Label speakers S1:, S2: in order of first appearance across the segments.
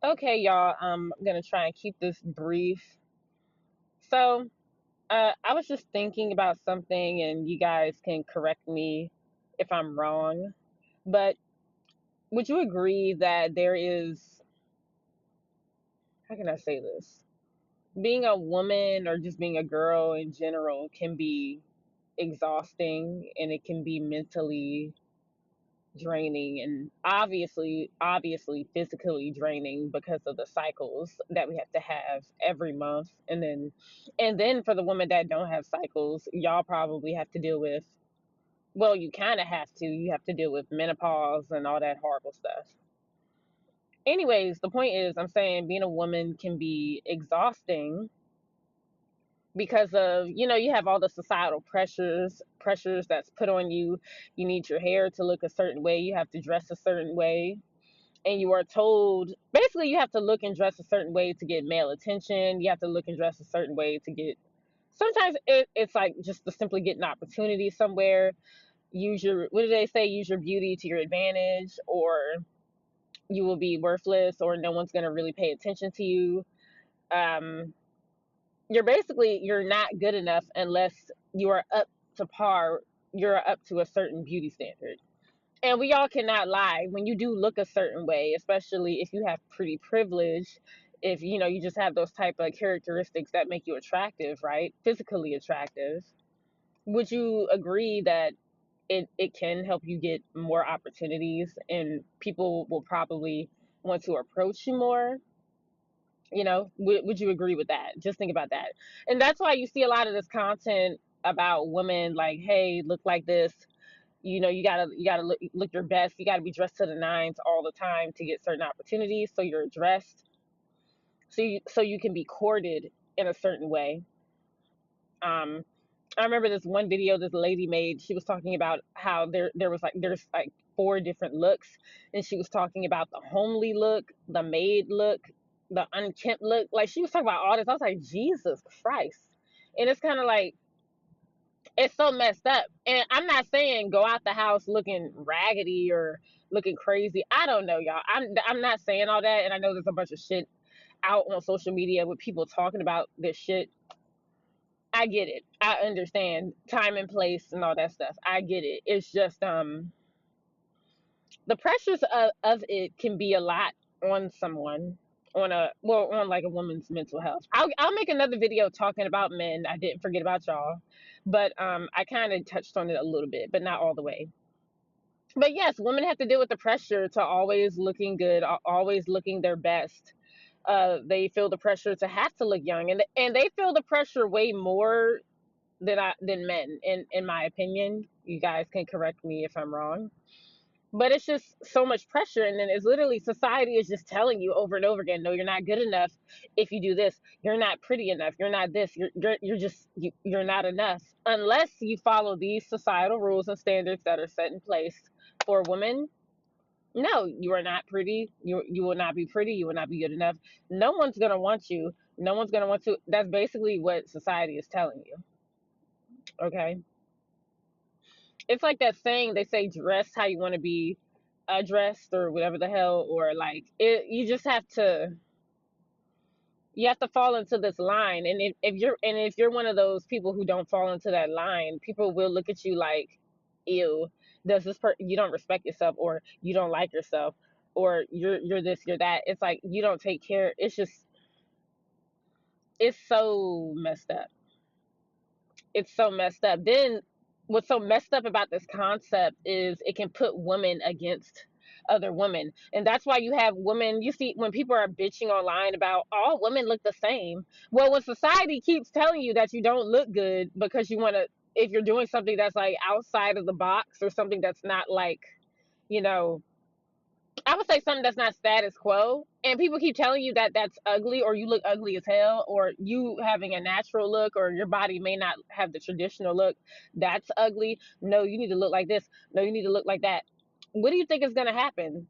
S1: Okay, y'all. I'm gonna try and keep this brief. So, I was just thinking about something, and you guys can correct me if I'm wrong. But would you agree that there is, how can I say this? Being a woman or just being a girl in general can be exhausting and it can be mentally draining and obviously physically draining because of the cycles that we have every month, and then for the women that don't have cycles, y'all probably have to deal with, well, you kind of have to deal with menopause and all that horrible stuff. Anyways, the point is, I'm saying being a woman can be exhausting because of, you have all the societal pressures that's put on you. You need your hair to look a certain way, you have to dress a certain way, and you are told basically you have to look and dress a certain way to get male attention. You have to look and dress a certain way to get, sometimes it's like just to simply get an opportunity somewhere. Use your, what do they say, use your beauty to your advantage, or you will be worthless, or no one's going to really pay attention to you. um you're not good enough unless you are up to par, you're up to a certain beauty standard. And we all cannot lie. When you do look a certain way, especially if you have pretty privilege, if you just have those type of characteristics that make you attractive, right? Physically attractive. Would you agree that it can help you get more opportunities and people will probably want to approach you more? Would you agree with that? Just think about that. And that's why you see a lot of this content about women like, hey, look like this. You gotta look your best. You gotta be dressed to the nines all the time to get certain opportunities. So you're dressed, so you can be courted in a certain way. Um, I remember this one video this lady made. She was talking about how there's like four different looks, and she was talking about the homely look, the maid look, the unkempt look. Like, she was talking about all this. I was like, Jesus Christ. And it's kind of like, it's so messed up. And I'm not saying go out the house looking raggedy or looking crazy. I don't know, y'all. I'm not saying all that. And I know there's a bunch of shit out on social media with people talking about this shit. I get it. I understand time and place and all that stuff. I get it. It's just the pressures of it can be a lot on someone, on like a woman's mental health. I'll make another video talking about men. I didn't forget about y'all, but I kind of touched on it a little bit, but not all the way. But yes, women have to deal with the pressure to always looking good, always looking their best. They feel the pressure to have to look young, and they feel the pressure way more than men, in my opinion. You guys can correct me if I'm wrong, but it's just so much pressure, and then it's literally society is just telling you over and over again, no, you're not good enough if you do this. You're not pretty enough. You're not this. You're not enough unless you follow these societal rules and standards that are set in place for women. No, you are not pretty. You will not be pretty. You will not be good enough. No one's gonna want you. No one's gonna want to. That's basically what society is telling you. Okay. It's like that saying they say, dress how you want to be addressed, or whatever the hell, or like it, you have to fall into this line. And if you're one of those people who don't fall into that line, people will look at you like, ew, does you don't respect yourself, or you don't like yourself, or you're this, you're that. It's like you don't take care. It's so messed up. It's so messed up. Then what's so messed up about this concept is it can put women against other women. And that's why you have women, you see when people are bitching online about all women look the same. Well, when society keeps telling you that you don't look good because you want to, if you're doing something that's like outside of the box, or something that's not like, you know, I would say something that's not status quo, and people keep telling you that that's ugly, or you look ugly as hell, or you having a natural look, or your body may not have the traditional look, that's ugly. No, you need to look like this. No, you need to look like that. What do you think is going to happen?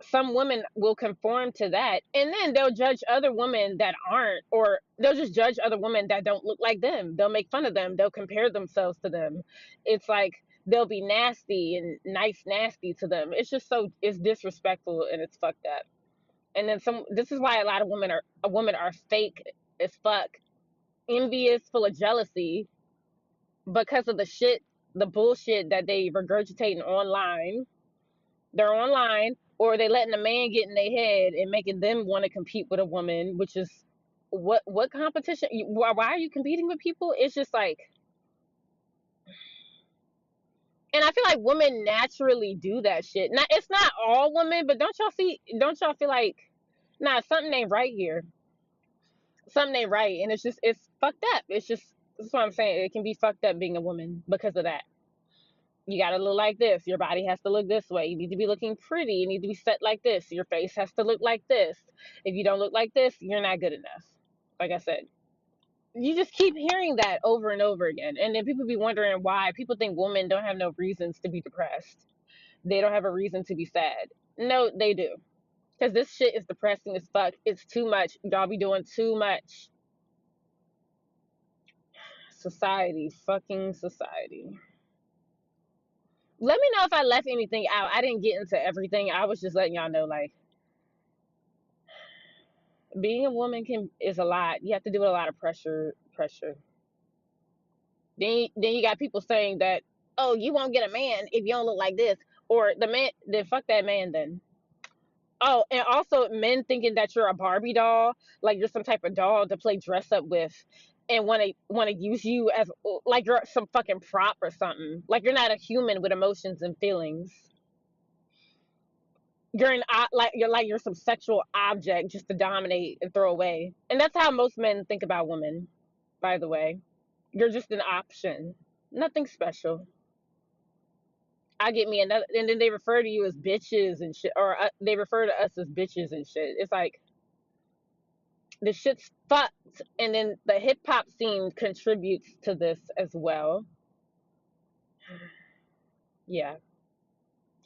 S1: Some women will conform to that, and then they'll judge other women that aren't, or they'll just judge other women that don't look like them. They'll make fun of them. They'll compare themselves to them. It's like they'll be nasty and nice nasty to them. It's just so, it's disrespectful and it's fucked up. And then this is why a lot of women are fake as fuck, envious, full of jealousy, because of the bullshit that they regurgitating online. They're online, or they letting a man get in their head and making them want to compete with a woman, which is what competition? Why are you competing with people? It's just like, and I feel like women naturally do that shit. Now, it's not all women, but don't y'all feel like, nah, something ain't right here. Something ain't right, and it's fucked up. It's just that's what I'm saying. It can be fucked up being a woman because of that. You gotta look like this. Your body has to look this way. You need to be looking pretty. You need to be set like this. Your face has to look like this. If you don't look like this, you're not good enough. Like I said, you just keep hearing that over and over again, and then people be wondering why people think women don't have no reasons to be depressed. They don't have a reason to be sad. No, they do. Because this shit is depressing as fuck. It's too much. Y'all be doing too much. Society. Fucking society. Let me know if I left anything out. I didn't get into everything. I was just letting y'all know, like, being a woman is a lot. You have to do with a lot of pressure. Then you got people saying that, oh, you won't get a man if you don't look like this. Or the man, then fuck that man then. Oh, and also men thinking that you're a Barbie doll, like you're some type of doll to play dress up with, and want to use you as like you're some fucking prop or something. Like you're not a human with emotions and feelings. You're some sexual object just to dominate and throw away. And that's how most men think about women. By the way, you're just an option, nothing special. I get me another, and then they refer to you as bitches and shit, or they refer to us as bitches and shit. It's like the shit's fucked, and then the hip hop scene contributes to this as well. Yeah,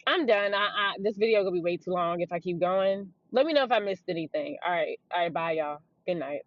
S1: I'm done. This video gonna be way too long if I keep going. Let me know if I missed anything. All right, bye y'all. Good night.